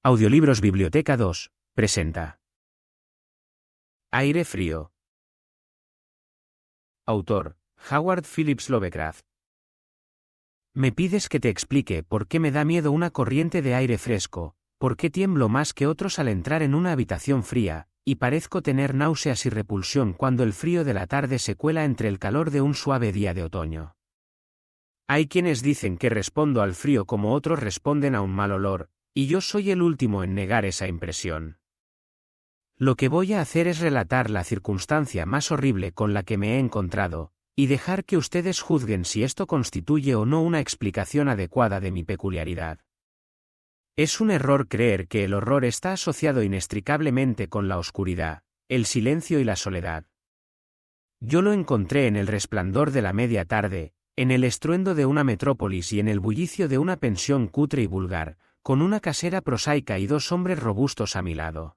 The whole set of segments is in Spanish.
Audiolibros Biblioteca 2, presenta Aire frío. Autor, Howard Phillips Lovecraft. Me pides que te explique por qué me da miedo una corriente de aire fresco, por qué tiemblo más que otros al entrar en una habitación fría, y parezco tener náuseas y repulsión cuando el frío de la tarde se cuela entre el calor de un suave día de otoño. Hay quienes dicen que respondo al frío como otros responden a un mal olor, y yo soy el último en negar esa impresión. Lo que voy a hacer es relatar la circunstancia más horrible con la que me he encontrado, y dejar que ustedes juzguen si esto constituye o no una explicación adecuada de mi peculiaridad. Es un error creer que el horror está asociado inextricablemente con la oscuridad, el silencio y la soledad. Yo lo encontré en el resplandor de la media tarde, en el estruendo de una metrópolis y en el bullicio de una pensión cutre y vulgar, con una casera prosaica y dos hombres robustos a mi lado.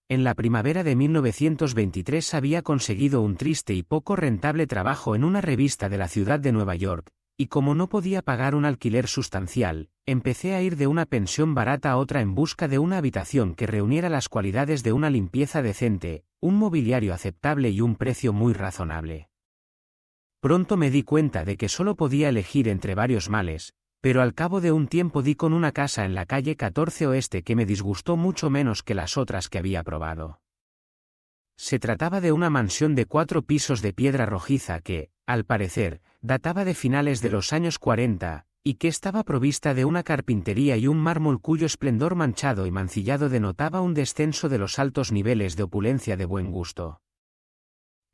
En la primavera de 1923 había conseguido un triste y poco rentable trabajo en una revista de la ciudad de Nueva York, y como no podía pagar un alquiler sustancial, empecé a ir de una pensión barata a otra en busca de una habitación que reuniera las cualidades de una limpieza decente, un mobiliario aceptable y un precio muy razonable. Pronto me di cuenta de que solo podía elegir entre varios males, pero al cabo de un tiempo di con una casa en la calle 14 Oeste que me disgustó mucho menos que las otras que había probado. Se trataba de una mansión de 4 pisos de piedra rojiza que, al parecer, databa de finales de los años 40, y que estaba provista de una carpintería y un mármol cuyo esplendor manchado y mancillado denotaba un descenso de los altos niveles de opulencia de buen gusto.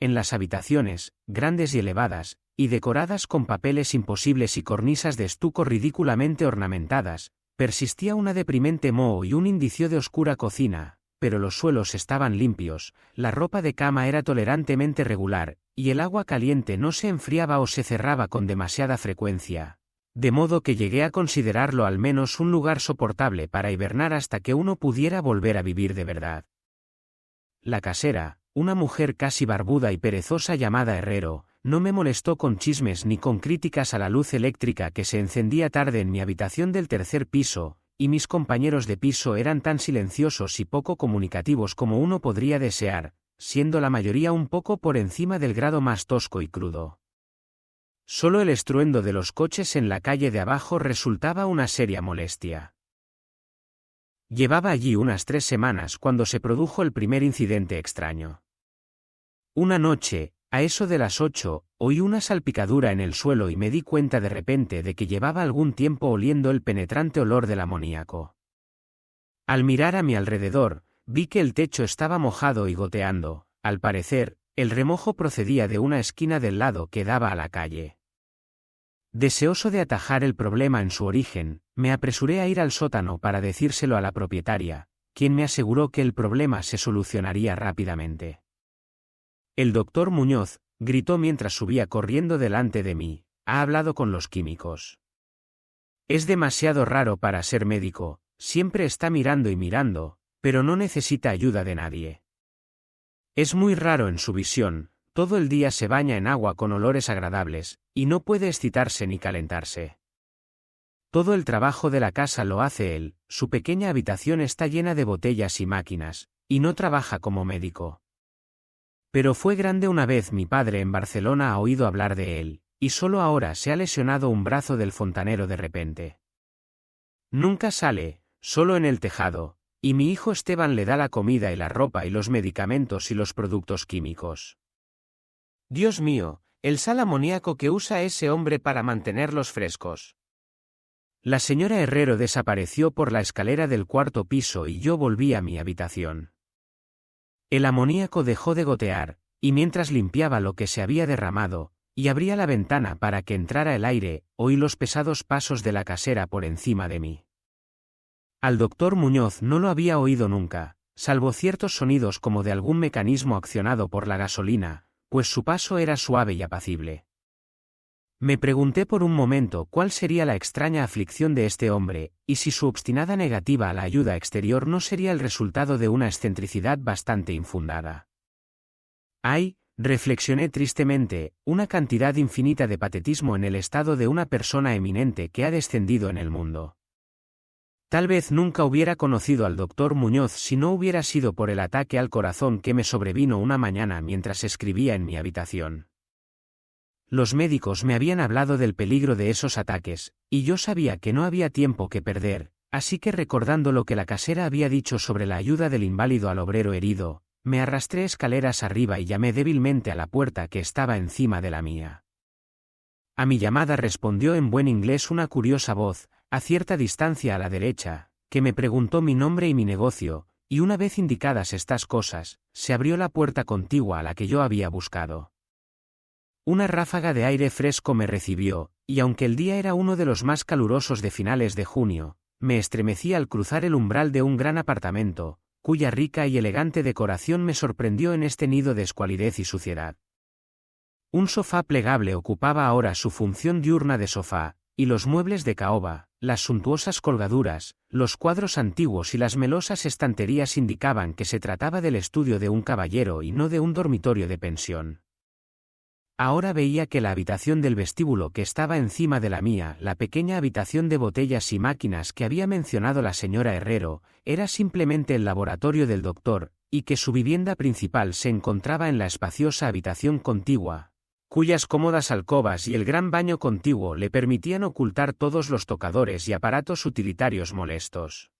En las habitaciones, grandes y elevadas, y decoradas con papeles imposibles y cornisas de estuco ridículamente ornamentadas, persistía una deprimente moho y un indicio de oscura cocina, pero los suelos estaban limpios, la ropa de cama era tolerantemente regular, y el agua caliente no se enfriaba o se cerraba con demasiada frecuencia, de modo que llegué a considerarlo al menos un lugar soportable para hibernar hasta que uno pudiera volver a vivir de verdad. La casera, una mujer casi barbuda y perezosa llamada Herrero, no me molestó con chismes ni con críticas a la luz eléctrica que se encendía tarde en mi habitación del tercer piso, y mis compañeros de piso eran tan silenciosos y poco comunicativos como uno podría desear, siendo la mayoría un poco por encima del grado más tosco y crudo. Solo el estruendo de los coches en la calle de abajo resultaba una seria molestia. Llevaba allí unas 3 semanas cuando se produjo el primer incidente extraño. Una noche, a eso de las 8, oí una salpicadura en el suelo y me di cuenta de repente de que llevaba algún tiempo oliendo el penetrante olor del amoníaco. Al mirar a mi alrededor, vi que el techo estaba mojado y goteando, al parecer, el remojo procedía de una esquina del lado que daba a la calle. Deseoso de atajar el problema en su origen, me apresuré a ir al sótano para decírselo a la propietaria, quien me aseguró que el problema se solucionaría rápidamente. El doctor Muñoz, gritó mientras subía corriendo delante de mí, ha hablado con los químicos. Es demasiado raro para ser médico, siempre está mirando y mirando, pero no necesita ayuda de nadie. Es muy raro en su visión, todo el día se baña en agua con olores agradables, y no puede excitarse ni calentarse. Todo el trabajo de la casa lo hace él, su pequeña habitación está llena de botellas y máquinas, y no trabaja como médico. Pero fue grande una vez mi padre en Barcelona ha oído hablar de él, y solo ahora se ha lesionado un brazo del fontanero de repente. Nunca sale, solo en el tejado, y mi hijo Esteban le da la comida y la ropa y los medicamentos y los productos químicos. Dios mío, el sal amoníaco que usa ese hombre para mantenerlos frescos. La señora Herrero desapareció por la escalera del 4º piso y yo volví a mi habitación. El amoníaco dejó de gotear, y mientras limpiaba lo que se había derramado, y abría la ventana para que entrara el aire, oí los pesados pasos de la casera por encima de mí. Al doctor Muñoz no lo había oído nunca, salvo ciertos sonidos como de algún mecanismo accionado por la gasolina, pues su paso era suave y apacible. Me pregunté por un momento cuál sería la extraña aflicción de este hombre, y si su obstinada negativa a la ayuda exterior no sería el resultado de una excentricidad bastante infundada. Hay, reflexioné tristemente, una cantidad infinita de patetismo en el estado de una persona eminente que ha descendido en el mundo. Tal vez nunca hubiera conocido al doctor Muñoz si no hubiera sido por el ataque al corazón que me sobrevino una mañana mientras escribía en mi habitación. Los médicos me habían hablado del peligro de esos ataques, y yo sabía que no había tiempo que perder, así que recordando lo que la casera había dicho sobre la ayuda del inválido al obrero herido, me arrastré escaleras arriba y llamé débilmente a la puerta que estaba encima de la mía. A mi llamada respondió en buen inglés una curiosa voz, a cierta distancia a la derecha, que me preguntó mi nombre y mi negocio, y una vez indicadas estas cosas, se abrió la puerta contigua a la que yo había buscado. Una ráfaga de aire fresco me recibió, y aunque el día era uno de los más calurosos de finales de junio, me estremecí al cruzar el umbral de un gran apartamento, cuya rica y elegante decoración me sorprendió en este nido de escualidez y suciedad. Un sofá plegable ocupaba ahora su función diurna de sofá, y los muebles de caoba, las suntuosas colgaduras, los cuadros antiguos y las melosas estanterías indicaban que se trataba del estudio de un caballero y no de un dormitorio de pensión. Ahora veía que la habitación del vestíbulo que estaba encima de la mía, la pequeña habitación de botellas y máquinas que había mencionado la señora Herrero, era simplemente el laboratorio del doctor, y que su vivienda principal se encontraba en la espaciosa habitación contigua, cuyas cómodas alcobas y el gran baño contiguo le permitían ocultar todos los tocadores y aparatos utilitarios molestos.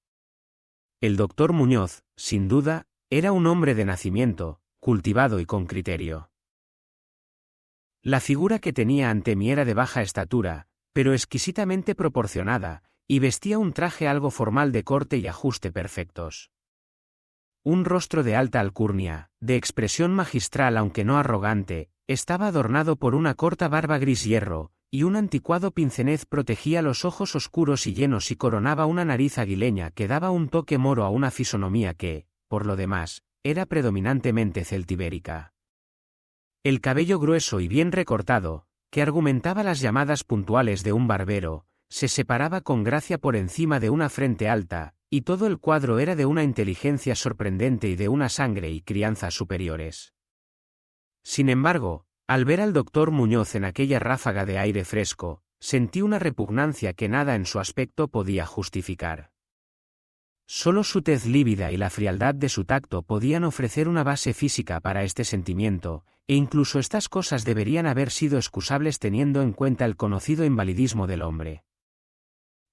El doctor Muñoz, sin duda, era un hombre de nacimiento, cultivado y con criterio. La figura que tenía ante mí era de baja estatura, pero exquisitamente proporcionada, y vestía un traje algo formal de corte y ajuste perfectos. Un rostro de alta alcurnia, de expresión magistral aunque no arrogante, estaba adornado por una corta barba gris hierro, y un anticuado pincenez protegía los ojos oscuros y llenos y coronaba una nariz aguileña que daba un toque moro a una fisonomía que, por lo demás, era predominantemente celtibérica. El cabello grueso y bien recortado, que argumentaba las llamadas puntuales de un barbero, se separaba con gracia por encima de una frente alta, y todo el cuadro era de una inteligencia sorprendente y de una sangre y crianza superiores. Sin embargo, al ver al doctor Muñoz en aquella ráfaga de aire fresco, sentí una repugnancia que nada en su aspecto podía justificar. Solo su tez lívida y la frialdad de su tacto podían ofrecer una base física para este sentimiento, e incluso estas cosas deberían haber sido excusables teniendo en cuenta el conocido invalidismo del hombre.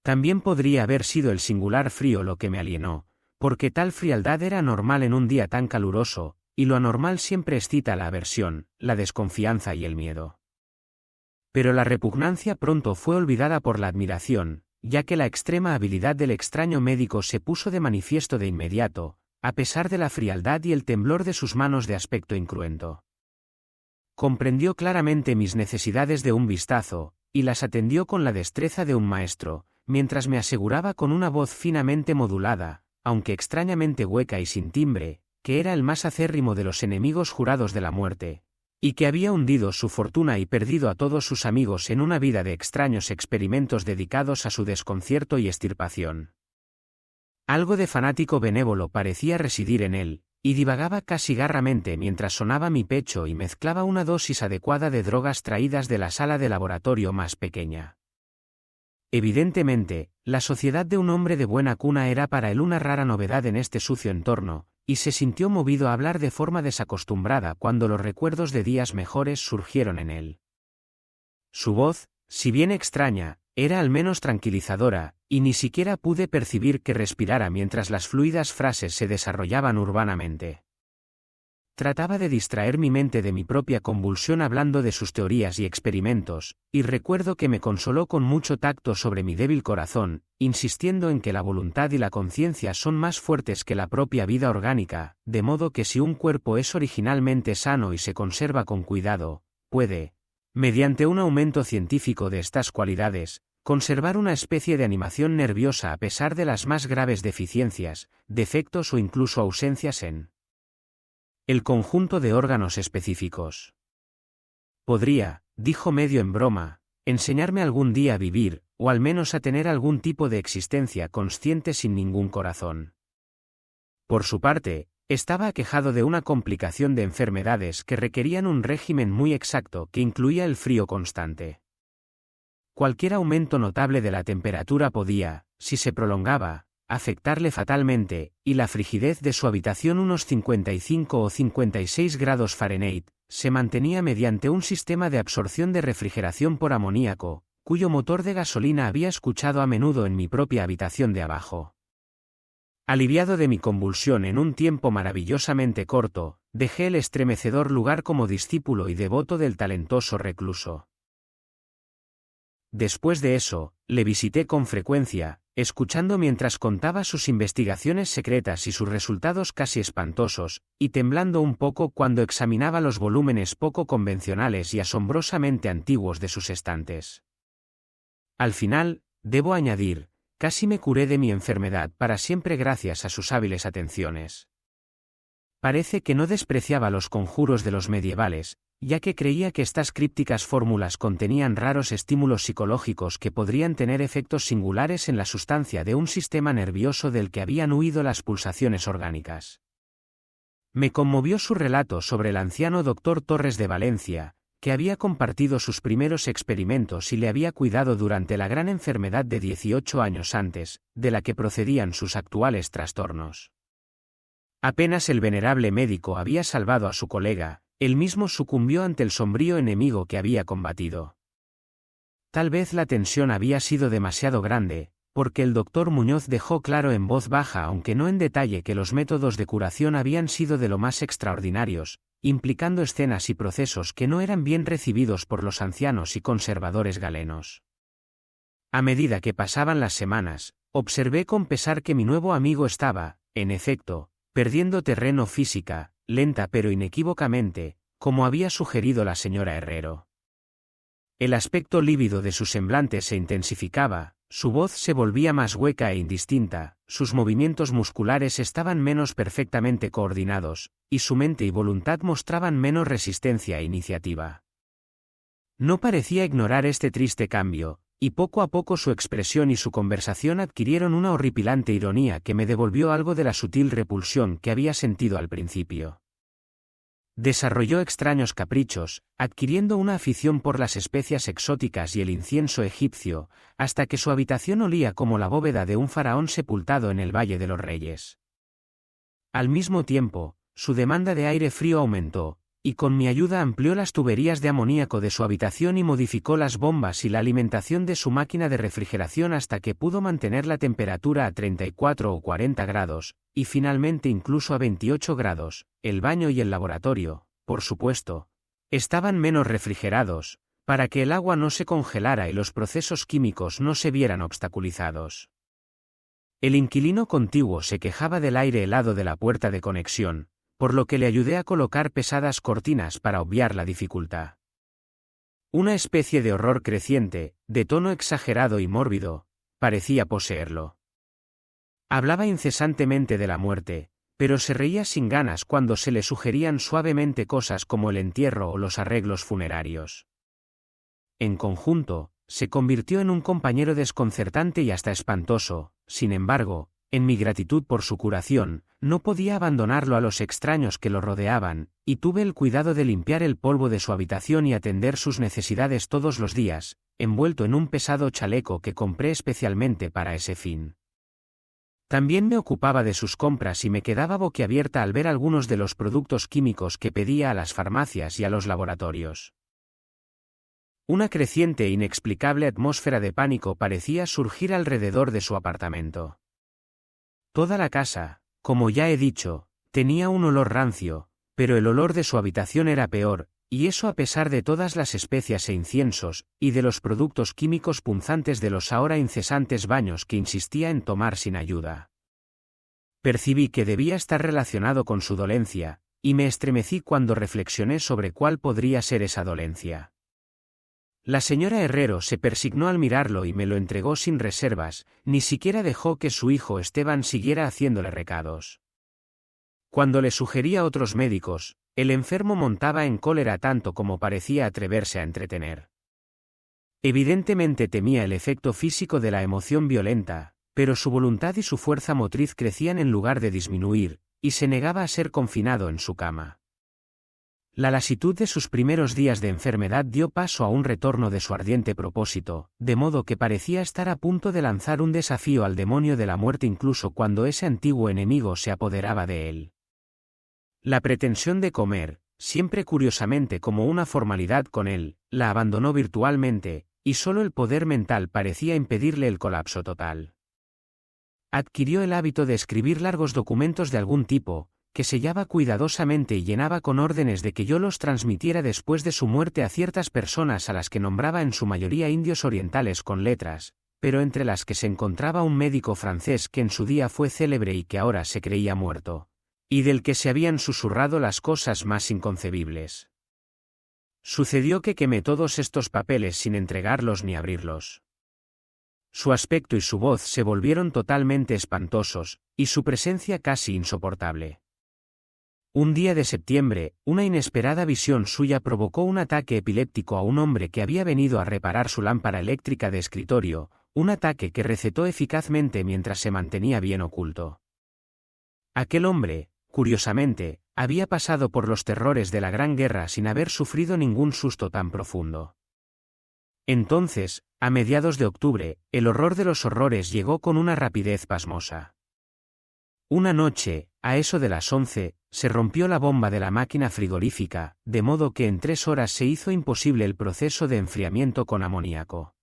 También podría haber sido el singular frío lo que me alienó, porque tal frialdad era normal en un día tan caluroso, y lo anormal siempre excita la aversión, la desconfianza y el miedo. Pero la repugnancia pronto fue olvidada por la admiración, ya que la extrema habilidad del extraño médico se puso de manifiesto de inmediato, a pesar de la frialdad y el temblor de sus manos de aspecto incruento. Comprendió claramente mis necesidades de un vistazo, y las atendió con la destreza de un maestro, mientras me aseguraba con una voz finamente modulada, aunque extrañamente hueca y sin timbre, que era el más acérrimo de los enemigos jurados de la muerte, y que había hundido su fortuna y perdido a todos sus amigos en una vida de extraños experimentos dedicados a su desconcierto y extirpación. Algo de fanático benévolo parecía residir en él, y divagaba casi garramente mientras sonaba mi pecho y mezclaba una dosis adecuada de drogas traídas de la sala de laboratorio más pequeña. Evidentemente, la sociedad de un hombre de buena cuna era para él una rara novedad en este sucio entorno, y se sintió movido a hablar de forma desacostumbrada cuando los recuerdos de días mejores surgieron en él. Su voz, si bien extraña, era al menos tranquilizadora, y ni siquiera pude percibir que respirara mientras las fluidas frases se desarrollaban urbanamente. Trataba de distraer mi mente de mi propia convulsión hablando de sus teorías y experimentos, y recuerdo que me consoló con mucho tacto sobre mi débil corazón, insistiendo en que la voluntad y la conciencia son más fuertes que la propia vida orgánica, de modo que si un cuerpo es originalmente sano y se conserva con cuidado, puede, mediante un aumento científico de estas cualidades, conservar una especie de animación nerviosa a pesar de las más graves deficiencias, defectos o incluso ausencias en el conjunto de órganos específicos. Podría, dijo medio en broma, enseñarme algún día a vivir, o al menos a tener algún tipo de existencia consciente sin ningún corazón. Por su parte, estaba aquejado de una complicación de enfermedades que requerían un régimen muy exacto que incluía el frío constante. Cualquier aumento notable de la temperatura podía, si se prolongaba, afectarle fatalmente, y la frigidez de su habitación, unos 55 o 56 grados Fahrenheit, se mantenía mediante un sistema de absorción de refrigeración por amoníaco, cuyo motor de gasolina había escuchado a menudo en mi propia habitación de abajo. Aliviado de mi convulsión en un tiempo maravillosamente corto, dejé el estremecedor lugar como discípulo y devoto del talentoso recluso. Después de eso, le visité con frecuencia, escuchando mientras contaba sus investigaciones secretas y sus resultados casi espantosos, y temblando un poco cuando examinaba los volúmenes poco convencionales y asombrosamente antiguos de sus estantes. Al final, debo añadir, casi me curé de mi enfermedad para siempre gracias a sus hábiles atenciones. Parece que no despreciaba los conjuros de los medievales, ya que creía que estas crípticas fórmulas contenían raros estímulos psicológicos que podrían tener efectos singulares en la sustancia de un sistema nervioso del que habían huido las pulsaciones orgánicas. Me conmovió su relato sobre el anciano doctor Torres de Valencia, que había compartido sus primeros experimentos y le había cuidado durante la gran enfermedad de 18 años antes, de la que procedían sus actuales trastornos. Apenas el venerable médico había salvado a su colega, él mismo sucumbió ante el sombrío enemigo que había combatido. Tal vez la tensión había sido demasiado grande, porque el doctor Muñoz dejó claro en voz baja, aunque no en detalle, que los métodos de curación habían sido de lo más extraordinarios, implicando escenas y procesos que no eran bien recibidos por los ancianos y conservadores galenos. A medida que pasaban las semanas, observé con pesar que mi nuevo amigo estaba, en efecto, perdiendo terreno física, lenta pero inequívocamente, como había sugerido la señora Herrero. El aspecto lívido de su semblante se intensificaba, su voz se volvía más hueca e indistinta, sus movimientos musculares estaban menos perfectamente coordinados, y su mente y voluntad mostraban menos resistencia e iniciativa. No parecía ignorar este triste cambio, y poco a poco su expresión y su conversación adquirieron una horripilante ironía que me devolvió algo de la sutil repulsión que había sentido al principio. Desarrolló extraños caprichos, adquiriendo una afición por las especias exóticas y el incienso egipcio, hasta que su habitación olía como la bóveda de un faraón sepultado en el Valle de los Reyes. Al mismo tiempo, su demanda de aire frío aumentó, y con mi ayuda amplió las tuberías de amoníaco de su habitación y modificó las bombas y la alimentación de su máquina de refrigeración hasta que pudo mantener la temperatura a 34 o 40 grados, y finalmente incluso a 28 grados. El baño y el laboratorio, por supuesto, estaban menos refrigerados, para que el agua no se congelara y los procesos químicos no se vieran obstaculizados. El inquilino contiguo se quejaba del aire helado de la puerta de conexión, por lo que le ayudé a colocar pesadas cortinas para obviar la dificultad. Una especie de horror creciente, de tono exagerado y mórbido, parecía poseerlo. Hablaba incesantemente de la muerte, pero se reía sin ganas cuando se le sugerían suavemente cosas como el entierro o los arreglos funerarios. En conjunto, se convirtió en un compañero desconcertante y hasta espantoso. Sin embargo, en mi gratitud por su curación, no podía abandonarlo a los extraños que lo rodeaban, y tuve el cuidado de limpiar el polvo de su habitación y atender sus necesidades todos los días, envuelto en un pesado chaleco que compré especialmente para ese fin. También me ocupaba de sus compras y me quedaba boquiabierta al ver algunos de los productos químicos que pedía a las farmacias y a los laboratorios. Una creciente e inexplicable atmósfera de pánico parecía surgir alrededor de su apartamento. Toda la casa, como ya he dicho, tenía un olor rancio, pero el olor de su habitación era peor, y eso a pesar de todas las especias e inciensos, y de los productos químicos punzantes de los ahora incesantes baños que insistía en tomar sin ayuda. Percibí que debía estar relacionado con su dolencia, y me estremecí cuando reflexioné sobre cuál podría ser esa dolencia. La señora Herrero se persignó al mirarlo y me lo entregó sin reservas, ni siquiera dejó que su hijo Esteban siguiera haciéndole recados. Cuando le sugería a otros médicos, el enfermo montaba en cólera tanto como parecía atreverse a entretener. Evidentemente temía el efecto físico de la emoción violenta, pero su voluntad y su fuerza motriz crecían en lugar de disminuir, y se negaba a ser confinado en su cama. La lasitud de sus primeros días de enfermedad dio paso a un retorno de su ardiente propósito, de modo que parecía estar a punto de lanzar un desafío al demonio de la muerte incluso cuando ese antiguo enemigo se apoderaba de él. La pretensión de comer, siempre curiosamente como una formalidad con él, la abandonó virtualmente, y solo el poder mental parecía impedirle el colapso total. Adquirió el hábito de escribir largos documentos de algún tipo, que sellaba cuidadosamente y llenaba con órdenes de que yo los transmitiera después de su muerte a ciertas personas a las que nombraba en su mayoría indios orientales con letras, pero entre las que se encontraba un médico francés que en su día fue célebre y que ahora se creía muerto, y del que se habían susurrado las cosas más inconcebibles. Sucedió que quemé todos estos papeles sin entregarlos ni abrirlos. Su aspecto y su voz se volvieron totalmente espantosos, y su presencia casi insoportable. Un día de septiembre, una inesperada visión suya provocó un ataque epiléptico a un hombre que había venido a reparar su lámpara eléctrica de escritorio, un ataque que recetó eficazmente mientras se mantenía bien oculto. Aquel hombre, curiosamente, había pasado por los terrores de la Gran Guerra sin haber sufrido ningún susto tan profundo. Entonces, a mediados de octubre, el horror de los horrores llegó con una rapidez pasmosa. Una noche, a eso de las 11, se rompió la bomba de la máquina frigorífica, de modo que en 3 horas se hizo imposible el proceso de enfriamiento con amoníaco.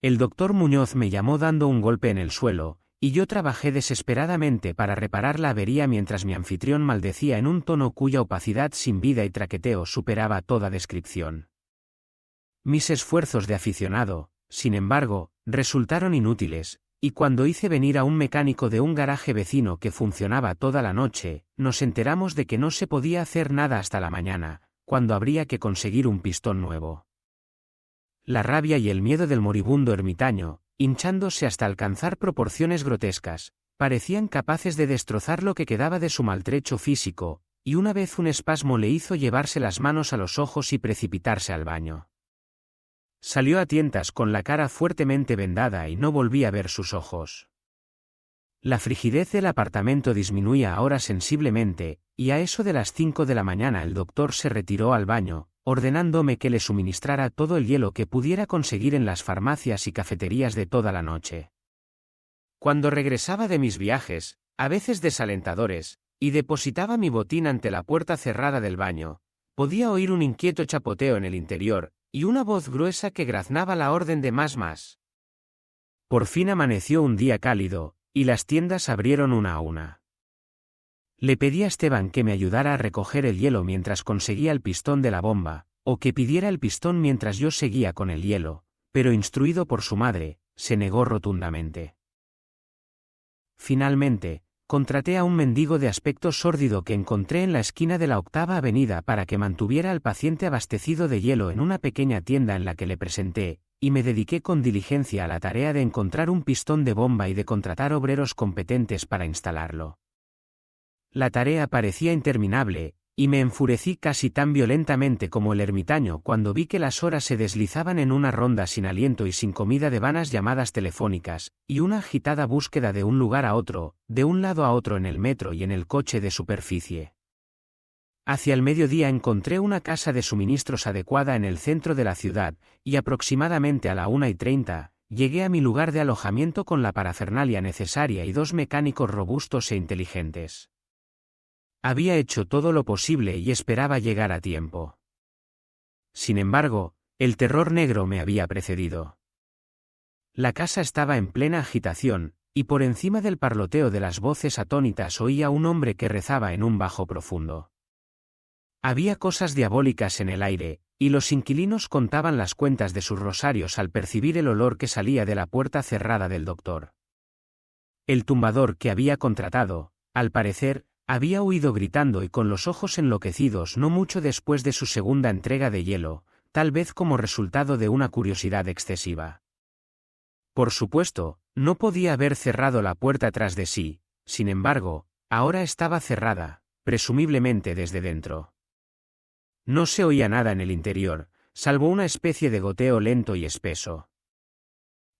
El doctor Muñoz me llamó dando un golpe en el suelo, y yo trabajé desesperadamente para reparar la avería mientras mi anfitrión maldecía en un tono cuya opacidad sin vida y traqueteo superaba toda descripción. Mis esfuerzos de aficionado, sin embargo, resultaron inútiles, y cuando hice venir a un mecánico de un garaje vecino que funcionaba toda la noche, nos enteramos de que no se podía hacer nada hasta la mañana, cuando habría que conseguir un pistón nuevo. La rabia y el miedo del moribundo ermitaño, hinchándose hasta alcanzar proporciones grotescas, parecían capaces de destrozar lo que quedaba de su maltrecho físico, y una vez un espasmo le hizo llevarse las manos a los ojos y precipitarse al baño. Salió a tientas con la cara fuertemente vendada y no volví a ver sus ojos. La frigidez del apartamento disminuía ahora sensiblemente, y a eso de las 5 de la mañana el doctor se retiró al baño, ordenándome que le suministrara todo el hielo que pudiera conseguir en las farmacias y cafeterías de toda la noche. Cuando regresaba de mis viajes, a veces desalentadores, y depositaba mi botín ante la puerta cerrada del baño, podía oír un inquieto chapoteo en el interior, y una voz gruesa que graznaba la orden de más. Por fin amaneció un día cálido, y las tiendas abrieron una a una. Le pedí a Esteban que me ayudara a recoger el hielo mientras conseguía el pistón de la bomba, o que pidiera el pistón mientras yo seguía con el hielo, pero instruido por su madre, se negó rotundamente. Finalmente, contraté a un mendigo de aspecto sórdido que encontré en la esquina de la 8ª Avenida para que mantuviera al paciente abastecido de hielo en una pequeña tienda en la que le presenté, y me dediqué con diligencia a la tarea de encontrar un pistón de bomba y de contratar obreros competentes para instalarlo. La tarea parecía interminable, y me enfurecí casi tan violentamente como el ermitaño cuando vi que las horas se deslizaban en una ronda sin aliento y sin comida de vanas llamadas telefónicas, y una agitada búsqueda de un lugar a otro, de un lado a otro en el metro y en el coche de superficie. Hacia el mediodía encontré una casa de suministros adecuada en el centro de la ciudad, y aproximadamente a la 1:30, llegué a mi lugar de alojamiento con la parafernalia necesaria y 2 mecánicos robustos e inteligentes. Había hecho todo lo posible y esperaba llegar a tiempo. Sin embargo, el terror negro me había precedido. La casa estaba en plena agitación, y por encima del parloteo de las voces atónitas oía un hombre que rezaba en un bajo profundo. Había cosas diabólicas en el aire, y los inquilinos contaban las cuentas de sus rosarios al percibir el olor que salía de la puerta cerrada del doctor. El tumbador que había contratado, al parecer, había huido gritando y con los ojos enloquecidos no mucho después de su segunda entrega de hielo, tal vez como resultado de una curiosidad excesiva. Por supuesto, no podía haber cerrado la puerta tras de sí, sin embargo, ahora estaba cerrada, presumiblemente desde dentro. No se oía nada en el interior, salvo una especie de goteo lento y espeso.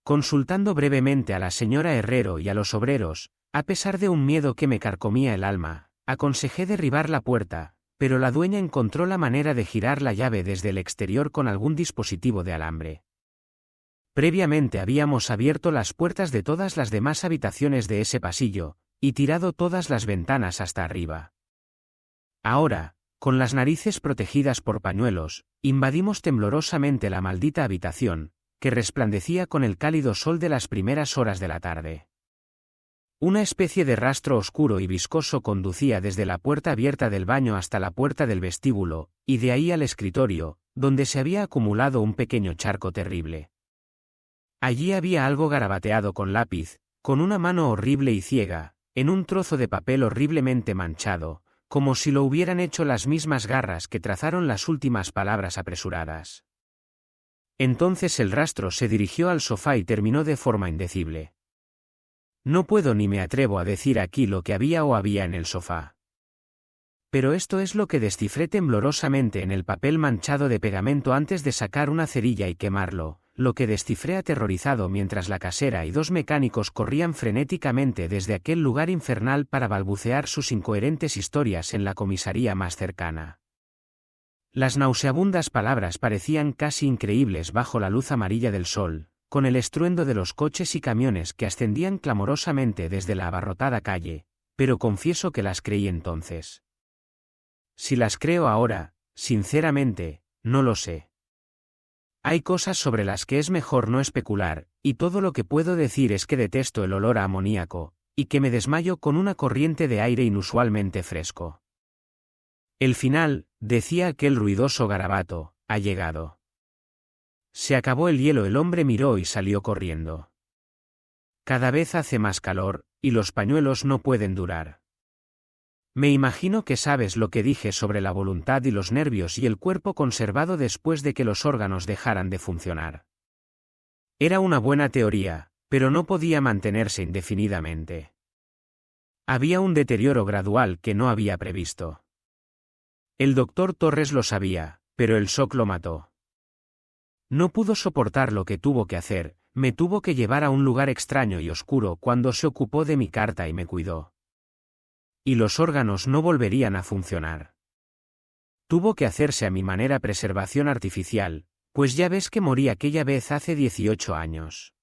Consultando brevemente a la señora Herrero y a los obreros, a pesar de un miedo que me carcomía el alma, aconsejé derribar la puerta, pero la dueña encontró la manera de girar la llave desde el exterior con algún dispositivo de alambre. Previamente habíamos abierto las puertas de todas las demás habitaciones de ese pasillo, y tirado todas las ventanas hasta arriba. Ahora, con las narices protegidas por pañuelos, invadimos temblorosamente la maldita habitación, que resplandecía con el cálido sol de las primeras horas de la tarde. Una especie de rastro oscuro y viscoso conducía desde la puerta abierta del baño hasta la puerta del vestíbulo, y de ahí al escritorio, donde se había acumulado un pequeño charco terrible. Allí había algo garabateado con lápiz, con una mano horrible y ciega, en un trozo de papel horriblemente manchado, como si lo hubieran hecho las mismas garras que trazaron las últimas palabras apresuradas. Entonces el rastro se dirigió al sofá y terminó de forma indecible. No puedo ni me atrevo a decir aquí lo que había o había en el sofá. Pero esto es lo que descifré temblorosamente en el papel manchado de pegamento antes de sacar una cerilla y quemarlo, lo que descifré aterrorizado mientras la casera y 2 mecánicos corrían frenéticamente desde aquel lugar infernal para balbucear sus incoherentes historias en la comisaría más cercana. Las nauseabundas palabras parecían casi increíbles bajo la luz amarilla del sol, con el estruendo de los coches y camiones que ascendían clamorosamente desde la abarrotada calle, pero confieso que las creí entonces. Si las creo ahora, sinceramente, no lo sé. Hay cosas sobre las que es mejor no especular, y todo lo que puedo decir es que detesto el olor a amoníaco, y que me desmayo con una corriente de aire inusualmente fresco. El final, decía aquel ruidoso garabato, ha llegado. Se acabó el hielo, el hombre miró y salió corriendo. Cada vez hace más calor, y los pañuelos no pueden durar. Me imagino que sabes lo que dije sobre la voluntad y los nervios y el cuerpo conservado después de que los órganos dejaran de funcionar. Era una buena teoría, pero no podía mantenerse indefinidamente. Había un deterioro gradual que no había previsto. El doctor Torres lo sabía, pero el shock lo mató. No pudo soportar lo que tuvo que hacer, me tuvo que llevar a un lugar extraño y oscuro cuando se ocupó de mi carta y me cuidó. Y los órganos no volverían a funcionar. Tuvo que hacerse a mi manera preservación artificial, pues ya ves que morí aquella vez hace 18 años.